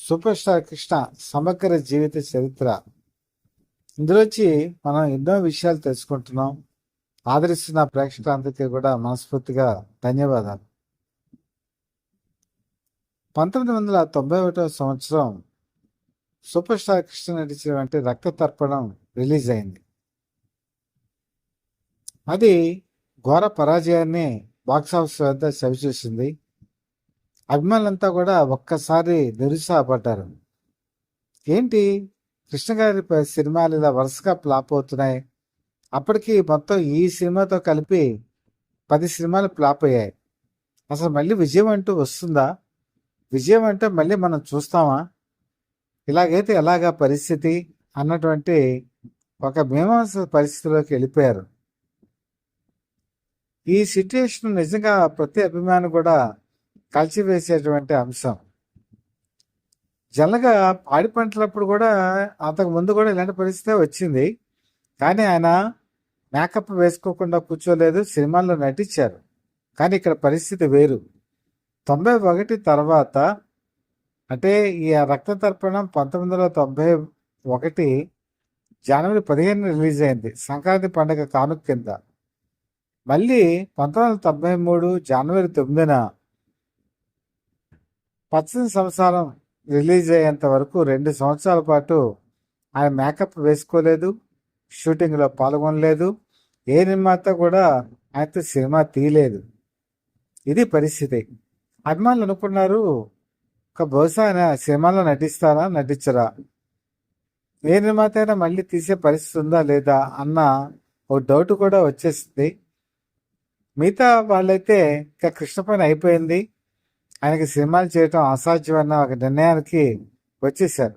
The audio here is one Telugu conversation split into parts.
సూపర్ స్టార్ కృష్ణ సమగ్ర జీవిత చరిత్ర. ఇందులోంచి మనం ఎన్నో విషయాలు తెలుసుకుంటున్నాం. ఆదరిస్తున్న ప్రేక్షకులందరికీ కూడా మనస్ఫూర్తిగా ధన్యవాదాలు. 1991 సంవత్సరం సూపర్ స్టార్ కృష్ణ నటించినటువంటి రక్త తర్పణం రిలీజ్ అయింది. అది ఘోర పరాజయాన్ని బాక్సాఫీస్ వద్ద చవిచూసింది. అభిమానులంతా కూడా ఒక్కసారి నిరుత్సాహపడ్డారు. ఏంటి కృష్ణ గారి సినిమాలు ఇలా వరుసగా ఫ్లాప్ అవుతున్నాయి. అప్పటికి మొత్తం ఈ సినిమాతో కలిపి 10 సినిమాలు ఫ్లాప్ అయ్యాయి. అసలు మళ్ళీ విజయం అంటూ వస్తుందా? విజయం అంటే మళ్ళీ మనం చూస్తామా? ఇలాగైతే ఎలాగా పరిస్థితి అన్నటువంటి ఒక మీమాంస పరిస్థితిలోకి వెళ్ళిపోయారు. ఈ సిట్యుయేషన్ నిజంగా ప్రతి అభిమాని కూడా కలిసివేసేటువంటి అంశం. జనరల్గా పాడి పంటలప్పుడు కూడా అంతకు ముందు కూడా ఇలాంటి పరిస్థితే వచ్చింది. కానీ ఆయన మేకప్ వేసుకోకుండా కూర్చోలేదు, సినిమాల్లో నటించారు. కానీ ఇక్కడ పరిస్థితి వేరు. 91 తర్వాత అంటే ఈ రక్త తర్పణం 1991 జనవరి 15 రిలీజ్ అయింది, సంక్రాంతి పండుగ కానుక కింద. మళ్ళీ 1993 జనవరి 9 పచ్చని సంవత్సరం రిలీజ్ అయ్యేంత వరకు 2 సంవత్సరాల పాటు ఆయన మేకప్ వేసుకోలేదు, షూటింగ్లో పాల్గొనలేదు, ఏ నిర్మాత కూడా ఆయనతో సినిమా తీయలేదు. ఇది పరిస్థితి. అభిమానులు అనుకున్నారు బహుశా ఆయన సినిమాలో నటిస్తారా నటించరా, ఏ నిర్మాత అయినా మళ్ళీ తీసే పరిస్థితి ఉందా లేదా అన్న ఒక డౌట్ కూడా వచ్చేసింది. మిగతా వాళ్ళైతే ఇంకా కృష్ణ పైన అయిపోయింది, ఆయనకి సినిమాలు చేయటం అసాధ్యమన్న ఒక నిర్ణయానికి వచ్చేసారు.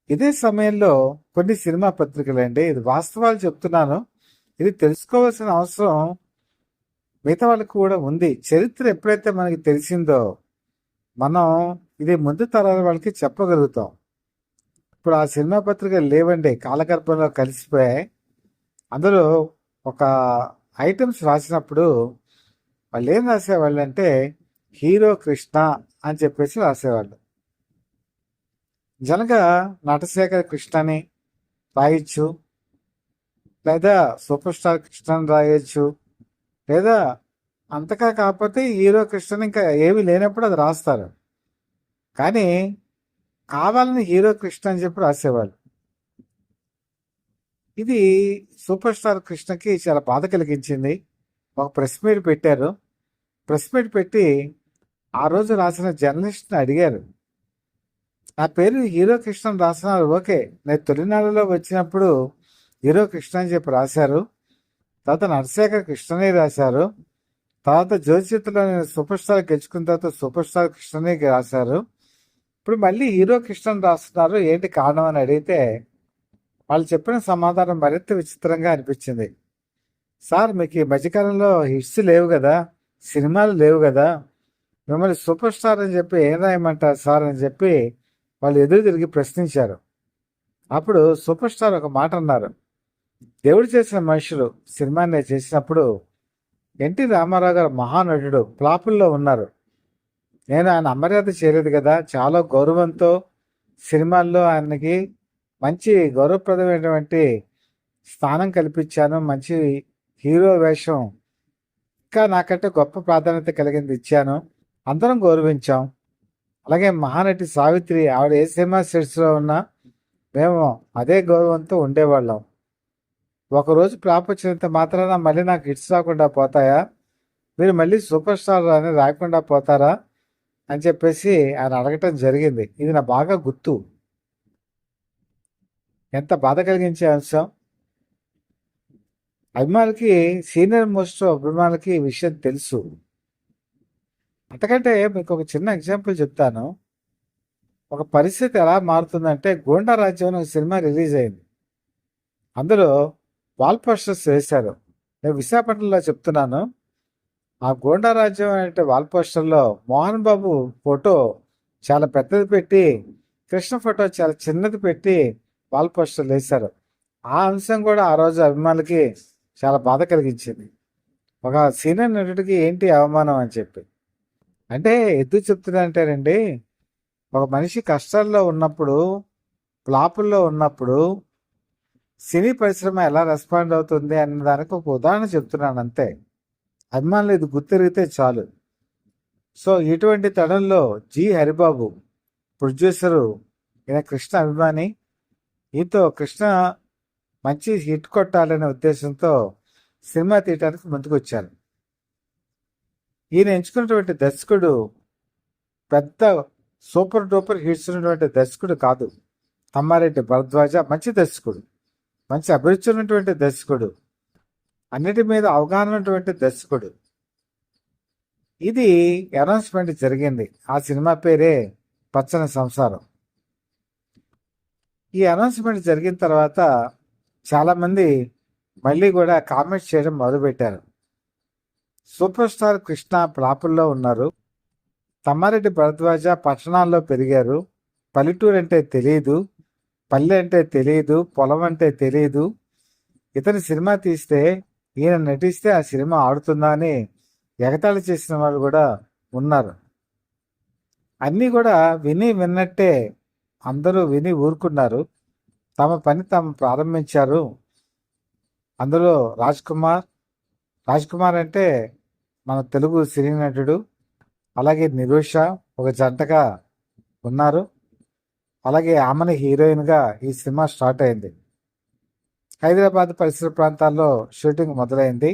ఇదే సమయంలో కొన్ని సినిమా పత్రికలు అండి, ఇది వాస్తవాలు చెప్తున్నాను, ఇది తెలుసుకోవాల్సిన అవసరం మిగతా వాళ్ళకి కూడా ఉంది. చరిత్ర ఎప్పుడైతే మనకి తెలిసిందో మనం ఇది ముందు తరాల వాళ్ళకి చెప్పగలుగుతాం. ఇప్పుడు ఆ సినిమా పత్రికలు లేవండి, కాలగర్భంలో కలిసిపోయాయి. అందులో ఒక ఐటమ్స్ రాసినప్పుడు వాళ్ళు ఏం రాసేవాళ్ళు అంటే హీరో కృష్ణ అని చెప్పేసి రాసేవాళ్ళు. జనగా నటశేఖర్ కృష్ణని రాయొచ్చు, లేదా సూపర్ స్టార్ కృష్ణని రాయొచ్చు, లేదా అంతగా కాకపోతే హీరో కృష్ణని ఇంకా ఏమీ లేనప్పుడు అది రాస్తారు. కానీ కావాలని హీరో కృష్ణ అని చెప్పి రాసేవాళ్ళు. ఇది సూపర్ స్టార్ కృష్ణకి చాలా బాధ కలిగించింది. ఒక ప్రెస్ మీట్ పెట్టారు. ప్రెస్ మీట్ పెట్టి ఆ రోజు రాసిన జర్నలిస్ట్ని అడిగారు, నా పేరు హీరో కృష్ణ రాసినారు, ఓకే, నేను తొలినాళ్ళలో వచ్చినప్పుడు హీరో కృష్ణ అని చెప్పి రాశారు, తర్వాత నటశేఖర్ కృష్ణని రాశారు, తర్వాత జ్యోతిషిత్తులో నేను సూపర్ స్టార్ గెలుచుకున్న తర్వాత సూపర్ స్టార్ కృష్ణని రాశారు, ఇప్పుడు మళ్ళీ హీరో కృష్ణని రాస్తున్నారు, ఏంటి కారణం అని అడిగితే వాళ్ళు చెప్పిన సమాధానం మరింత విచిత్రంగా అనిపించింది. సార్, మీకు ఈ మధ్యకాలంలో హిట్స్ లేవు కదా, సినిమాలు లేవు కదా, మిమ్మల్ని సూపర్ స్టార్ అని చెప్పి ఏం రాయమంటారు సార్ అని చెప్పి వాళ్ళు ఎదురు తిరిగి ప్రశ్నించారు. అప్పుడు సూపర్ స్టార్ ఒక మాట అన్నారు, దేవుడు చేసిన మనుషులు సినిమాని చేసినప్పుడు ఎన్టీ రామారావు గారు మహానటుడు ఫ్లాపుల్లో ఉన్నారు, నేను ఆయన అమర్యాద చేయలేదు కదా, చాలా గౌరవంతో సినిమాల్లో ఆయనకి మంచి గౌరవప్రదమైనటువంటి స్థానం కల్పించాను, మంచి హీరో వేషం ఇంకా నాకంటే గొప్ప ప్రాధాన్యత కలిగింది ఇచ్చాను, అందరం గౌరవించాం. అలాగే మహానటి సావిత్రి, ఆవిడ ఏ సినిమా సెట్స్లో ఉన్నా మేము అదే గౌరవంతో ఉండేవాళ్ళం. ఒకరోజు ఫ్లాప్ వచ్చినంత మాత్రాన మళ్ళీ నాకు హిట్స్ రాకుండా పోతాయా, మీరు మళ్ళీ సూపర్ స్టార్ అని రాకుండా పోతారా అని చెప్పేసి ఆయన అడగటం జరిగింది. ఇది నా బాగా గుర్తు. ఎంత బాధ కలిగించే అంశం. అభిమానులకి, సీనియర్ మోస్ట్ అభిమానులకి ఈ విషయం తెలుసు. అంతకంటే మీకు ఒక చిన్న ఎగ్జాంపుల్ చెప్తాను. ఒక పరిస్థితి ఎలా మారుతుందంటే, గూండా రాజ్యం అనే సినిమా రిలీజ్ అయింది. అందులో వాల్ పోస్టర్స్ వేశారు. నేను విశాఖపట్నంలో చెప్తున్నాను. ఆ గూండా రాజ్యం అనే వాల్ పోస్టర్లో మోహన్ బాబు ఫోటో చాలా పెద్దది పెట్టి, కృష్ణ ఫోటో చాలా చిన్నది పెట్టి వాల్ పోస్టర్లు వేశారు. ఆ అంశం కూడా ఆ రోజు అభిమానులకి చాలా బాధ కలిగించింది. ఒక సీనియర్ నటుడికి ఏంటి అవమానం అని చెప్పి. అంటే ఎందుకు చెప్తున్నా అంటేనండి, ఒక మనిషి కష్టాల్లో ఉన్నప్పుడు, ఫ్లాపుల్లో ఉన్నప్పుడు సినీ పరిశ్రమ ఎలా రెస్పాండ్ అవుతుంది అన్న దానికి ఒక ఉదాహరణ చెప్తున్నాను అంతే. అభిమానులు ఇది గుర్తిరిగితే చాలు. సో ఇటువంటి తరుణంలో జి హరిబాబు ప్రొడ్యూసరు, ఈయన కృష్ణ అభిమాని. ఈతో కృష్ణ మంచి హిట్ కొట్టాలనే ఉద్దేశంతో సినిమా తీయటానికి ముందుకొచ్చారు. ఈయన ఎంచుకున్నటువంటి దర్శకుడు పెద్ద సూపర్ డూపర్ హిట్స్ ఉన్నటువంటి దర్శకుడు కాదు. తమ్మారెడ్డి భరద్వాజ మంచి దర్శకుడు, మంచి అభిరుచి ఉన్నటువంటి దర్శకుడు, అన్నిటి మీద అవగాహన ఉన్నటువంటి దర్శకుడు. ఇది అనౌన్స్మెంట్ జరిగింది. ఆ సినిమా పేరే పచ్చని సంసారం. ఈ అనౌన్స్మెంట్ జరిగిన తర్వాత చాలామంది మళ్ళీ కూడా కామెంట్స్ చేయడం మొదలుపెట్టారు. సూపర్ స్టార్ కృష్ణ ప్లాపుల్లో ఉన్నారు. తమ్మారెడ్డి భరద్వాజ పట్టణాల్లో పెరిగారు. పల్లెటూరు అంటే తెలియదు, పల్లె అంటే తెలియదు, పొలం అంటే తెలియదు. ఇతని సినిమా తీస్తే, ఈయన నటిస్తే ఆ సినిమా ఆడుతుందా అని ఎగతాళి చేసిన వాళ్ళు కూడా ఉన్నారు. అన్నీ కూడా విన్నట్టే అందరూ విని ఊరుకున్నారు. తమ పని తాము ప్రారంభించారు. అందులో రాజ్ కుమార్ అంటే మన తెలుగు సినీ నటుడు, అలాగే నిరూష ఒక జంటగా ఉన్నారు. అలాగే ఆమెని హీరోయిన్గా ఈ సినిమా స్టార్ట్ అయింది. హైదరాబాద్ పరిసర ప్రాంతాల్లో షూటింగ్ మొదలైంది.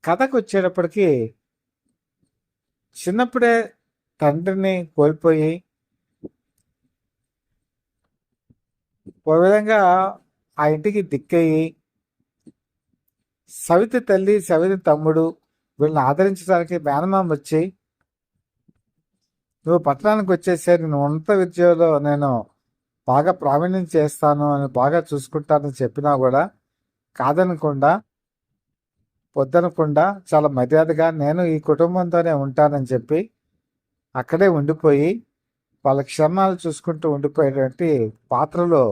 కథకు వచ్చేటప్పటికి చిన్నప్పుడే తండ్రిని కోల్పోయి ఒక విధంగా ఆ ఇంటికి దిక్కయ్యి సవితి తల్లి, సవితి తమ్ముడు వీళ్ళని ఆదరించడానికి మేనమామ వచ్చి, నువ్వు పట్టణానికి వచ్చేసే, నేను ఉన్నత విద్యలో నేను బాగా ప్రావీణ్యం చేస్తాను అని, బాగా చూసుకుంటానని చెప్పినా కూడా కాదనకుండా, వద్దనకుండా చాలా మర్యాదగా నేను ఈ కుటుంబంతోనే ఉంటానని చెప్పి అక్కడే ఉండిపోయి వాళ్ళ క్షమాలు చూసుకుంటూ ఉండిపోయేటువంటి పాత్రలో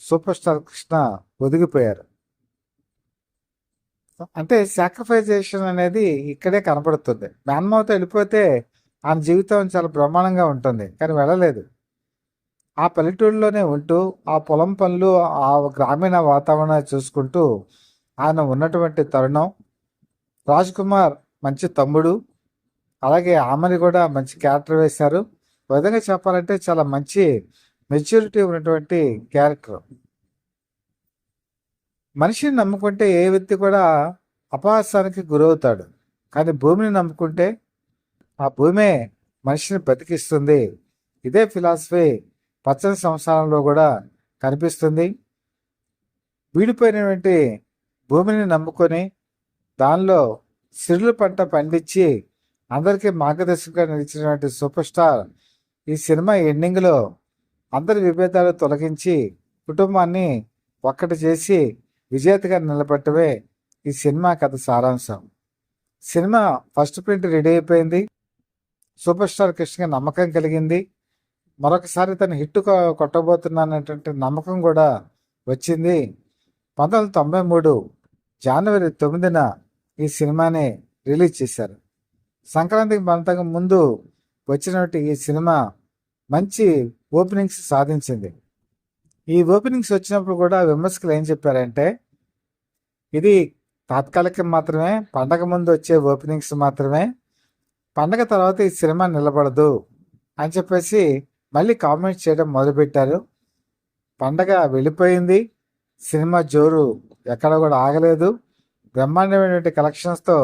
సూపర్ స్టార్ కృష్ణ ఒదిగిపోయారు. అంటే సాక్రిఫైజేషన్ అనేది ఇక్కడే కనపడుతుంది. మేనమావతో వెళ్ళిపోతే ఆయన జీవితం చాలా బ్రహ్మాండంగా ఉంటుంది, కానీ వెళ్ళలేదు. ఆ పల్లెటూరులోనే ఉంటూ ఆ పొలం పనులు, ఆ గ్రామీణ వాతావరణాన్ని చూసుకుంటూ ఆయన ఉన్నటువంటి తరుణం. రాజ్ కుమార్ మంచి తమ్ముడు, అలాగే ఆమెని కూడా మంచి క్యారెక్టర్ వేశారు. ఒక విధంగా చెప్పాలంటే చాలా మంచి మెచ్యూరిటీ ఉన్నటువంటి క్యారెక్టర్. మనిషిని నమ్ముకుంటే ఏ వ్యక్తి కూడా అపహాసానికి గురవుతాడు, కానీ భూమిని నమ్ముకుంటే ఆ భూమే మనిషిని బతికిస్తుంది. ఇదే ఫిలాసఫీ పచ్చని సంసారంలో కూడా కనిపిస్తుంది. వీడిపోయినటువంటి భూమిని నమ్ముకొని దానిలో సిరుల పంట పండించి అందరికీ మార్గదర్శకంగా నిలిచినటువంటి సూపర్ స్టార్ ఈ సినిమా ఎండింగ్లో అందరి విభేదాలు తొలగించి కుటుంబాన్ని ఒక్కటి చేసి విజేతగా నిలబెట్టవే ఈ సినిమా కథ సారాంశం. సినిమా ఫస్ట్ ప్రింట్ రెడీ అయిపోయింది. సూపర్ స్టార్ కృష్ణకి నమ్మకం కలిగింది. మరొకసారి తను హిట్ కొట్టబోతున్నానటువంటి నమ్మకం కూడా వచ్చింది. 1993 జనవరి 9న ఈ సినిమాని రిలీజ్ చేశారు. సంక్రాంతికి అంతకు ముందు వచ్చినటువంటి ఈ సినిమా మంచి ఓపెనింగ్స్ సాధించింది. ఈ ఓపెనింగ్స్ వచ్చినప్పుడు కూడా విమర్శకులు ఏం చెప్పారంటే, ఇది తాత్కాలికం మాత్రమే, పండగ ముందు వచ్చే ఓపెనింగ్స్ మాత్రమే, పండగ తర్వాత ఈ సినిమా నిలబడదు అని చెప్పేసి మళ్ళీ కామెంట్స్ చేయడం మొదలుపెట్టారు. పండగ వెళ్ళిపోయింది, సినిమా జోరు ఎక్కడ కూడా ఆగలేదు. బ్రహ్మాండమైనటువంటి కలెక్షన్స్తో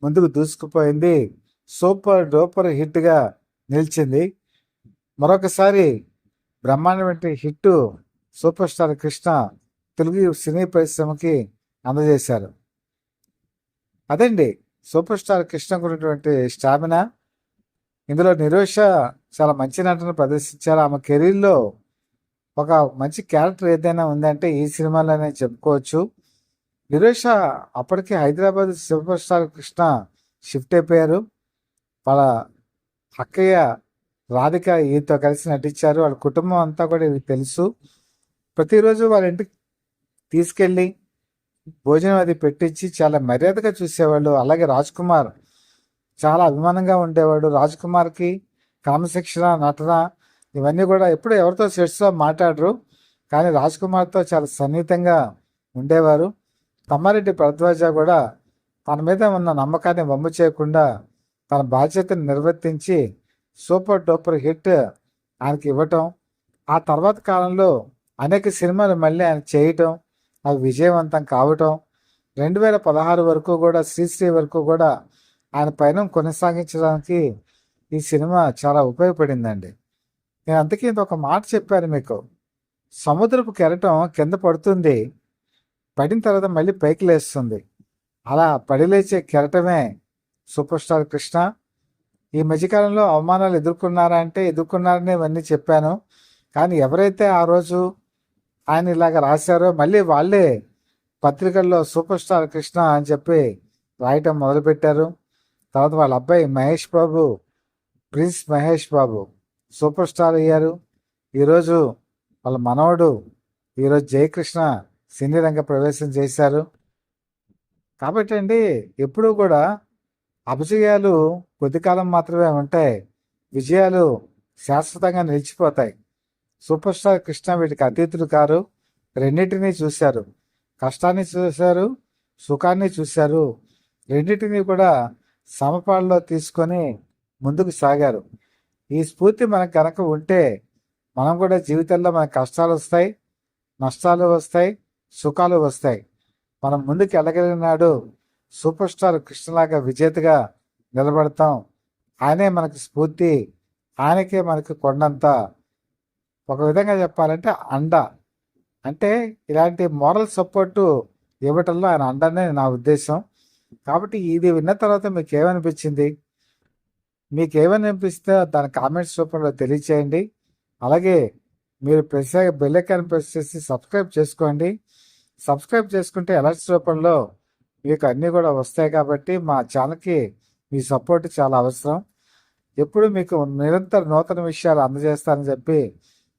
ముందుకు దూసుకుపోయింది. సూపర్ డూపర్ హిట్గా నిలిచింది. మరొకసారి బ్రహ్మాండమైన hit superstar Krishna Telugu cine పరిశ్రమకి అందజేశారు. అదండి సూపర్ స్టార్ కృష్ణకు ఉన్నటువంటి స్టామినా. ఇందులో నిరోష చాలా మంచి నటన ప్రదర్శించారు. ఆమె కెరీర్లో ఒక మంచి క్యారెక్టర్ ఏదైనా ఉందంటే ఈ సినిమాలోనే చెప్పుకోవచ్చు. నిరోష అప్పటికే Hyderabad super star Krishna shift అయిపోయారు. వాళ్ళ అక్కయ్య రాధిక ఈతో కలిసి నటించారు. వాళ్ళ కుటుంబం అంతా కూడా ఇది తెలుసు. ప్రతిరోజు వాళ్ళ ఇంటికి తీసుకెళ్ళి భోజనం అది పెట్టించి చాలా మర్యాదగా చూసేవాళ్ళు. అలాగే రాజ్ కుమార్ చాలా అభిమానంగా ఉండేవాడు. రాజ్ కుమార్కి క్రమశిక్షణ, నటన ఇవన్నీ కూడా ఎప్పుడు ఎవరితో సెట్స్లో మాట్లాడరు, కానీ రాజ్ కుమార్తో చాలా సన్నిహితంగా ఉండేవారు. తమ్మారెడ్డి భరద్వాజ కూడా తన మీద ఉన్న నమ్మకాన్ని వమ్ము చేయకుండా తన బాధ్యతను నిర్వర్తించి సూపర్ డూపర్ హిట్ ఆయనకి ఇవ్వటం, ఆ తర్వాత కాలంలో అనేక సినిమాలు మళ్ళీ ఆయన చేయటం, అవి విజయవంతం కావటం, 2016 వరకు కూడా శ్రీశ్రీ వరకు కూడా ఆయన పైన కొనసాగించడానికి ఈ సినిమా చాలా ఉపయోగపడిందండి. నేను అందుకే ఒక మాట చెప్పాను మీకు, సముద్రపు కెరటం కింద పడుతుంది, పడిన తర్వాత మళ్ళీ పైకి లేస్తుంది. అలా పడి లేచే కెరటమే సూపర్ స్టార్ కృష్ణ. ఈ మధ్యకాలంలో అవమానాలు ఎదుర్కొన్నారా అంటే ఎదుర్కొన్నారని ఇవన్నీ చెప్పాను, కానీ ఎవరైతే ఆ రోజు ఆయన ఇలాగ రాశారో మళ్ళీ వాళ్ళే పత్రికల్లో సూపర్ స్టార్ కృష్ణ అని చెప్పి రాయటం మొదలుపెట్టారు. తర్వాత వాళ్ళ అబ్బాయి Mahesh Babu, prince Mahesh Babu super star అయ్యారు. ఈరోజు వాళ్ళ మనవడు ఈరోజు జయకృష్ణ సినీ రంగ ప్రవేశం చేశారు. కాబట్టి అండి, ఎప్పుడూ కూడా అపజయాలు కొద్ది కాలం మాత్రమే ఉంటాయి, విజయాలు శాశ్వతంగా నిలిచిపోతాయి. సూపర్ స్టార్ కృష్ణ వీటికి అతీతులు కారు. రెండింటినీ చూశారు, కష్టాన్ని చూశారు, సుఖాన్ని చూశారు. రెండింటినీ కూడా సమపాల్లో తీసుకొని ముందుకు సాగారు. ఈ స్ఫూర్తి మనకు కనుక ఉంటే మనం కూడా జీవితంలో మనకు కష్టాలు వస్తాయి, నష్టాలు వస్తాయి, సుఖాలు వస్తాయి. మనం ముందుకు వెళ్ళగలిగినాడు సూపర్ స్టార్ కృష్ణలాగా విజేతగా నిలబడతాం. ఆయనే మనకు స్ఫూర్తి, ఆయనకే మనకు కొండంత, ఒక విధంగా చెప్పాలంటే అండ. అంటే ఇలాంటి మోరల్ సపోర్టు ఇవ్వటంలో ఆయన అండనే నా ఉద్దేశం. కాబట్టి ఇది విన్న తర్వాత మీకు ఏమనిపించింది? మీకు ఏమనిపిస్తే దాని కామెంట్స్ రూపంలో తెలియచేయండి. అలాగే మీరు బెల్ ఐకాన్ ప్రెస్ చేసి సబ్స్క్రైబ్ చేసుకోండి. సబ్స్క్రైబ్ చేసుకుంటే అలర్ట్స్ రూపంలో మీకు అన్నీ కూడా వస్తాయి. కాబట్టి మా ఛానల్కి మీ సపోర్ట్ చాలా అవసరం. ఎప్పుడు మీకు నిరంతర నూతన విషయాలు అందజేస్తానని చెప్పి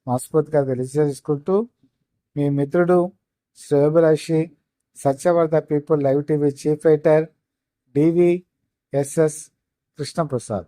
మనస్ఫూర్తిగా తెలియజేసుకుంటూ, మీ మిత్రుడు శ్రేయోభిలాషి, సత్యవర్ధ people live TV chief editor, DVSS Krishnaprasad.